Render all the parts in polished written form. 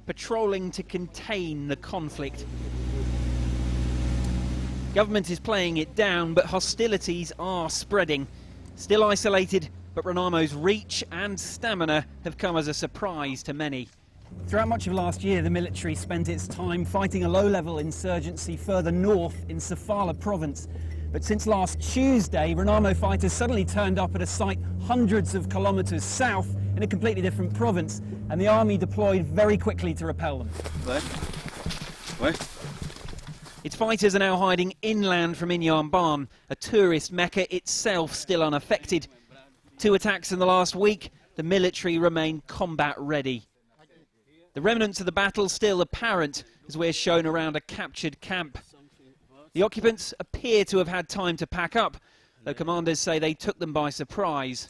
patrolling to contain the conflict. Government is playing it down, but hostilities are spreading. Still isolated, but Renamo's reach and stamina have come as a surprise to many. Throughout much of last year, the military spent its time fighting a low-level insurgency further north in Sofala province. But since last Tuesday, Renamo fighters suddenly turned up at a site hundreds of kilometres south in a completely different province, and the army deployed very quickly to repel them. Its fighters are now hiding inland from Inhambane, a tourist mecca itself still unaffected. 2 attacks in the last week, the military remain combat ready. The remnants of the battle still apparent as we're shown around a captured camp. The occupants appear to have had time to pack up, though commanders say they took them by surprise.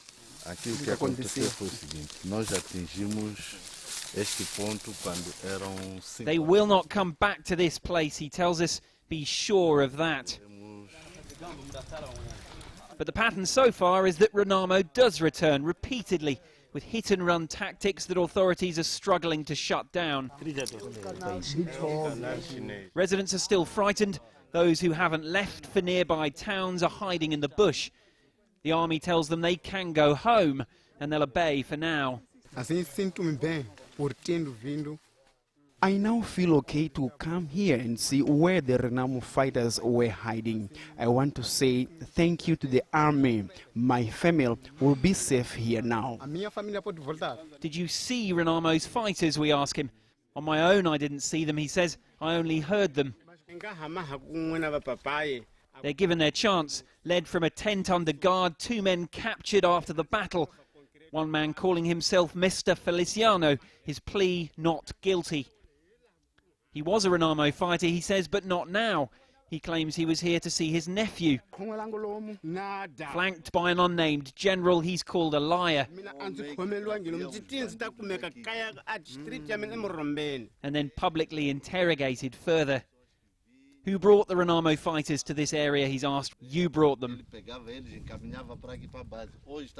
They will not come back to this place, he tells us, be sure of that. But the pattern so far is that Renamo does return repeatedly, with hit-and-run tactics that authorities are struggling to shut down. Residents are still frightened. Those who haven't left for nearby towns are hiding in the bush. The army tells them they can go home, and they'll obey for now. I now feel okay to come here and see where the Renamo fighters were hiding. I want to say thank you to the army. My family will be safe here now. Did you see Renamo's fighters, we ask him. On my own I didn't see them, he says. I only heard them. They're given their chance, led from a tent under guard, 2 men captured after the battle. One man calling himself Mr. Feliciano, his plea not guilty. He was a Renamo fighter, he says, but not now. He claims he was here to see his nephew. Flanked by an unnamed general he's called a liar. And then publicly interrogated further. Who brought the Renamo fighters to this area, he's asked. You brought them.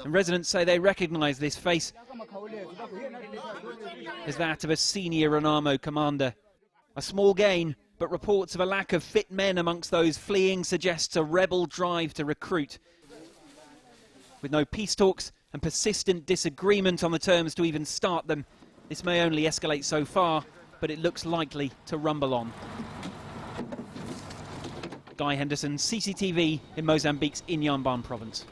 And residents say they recognise this face as that of a senior Renamo commander. A small gain, but reports of a lack of fit men amongst those fleeing suggests a rebel drive to recruit. With no peace talks and persistent disagreement on the terms to even start them, this may only escalate so far, but it looks likely to rumble on. Henderson, CCTV in Mozambique's Inhambane province.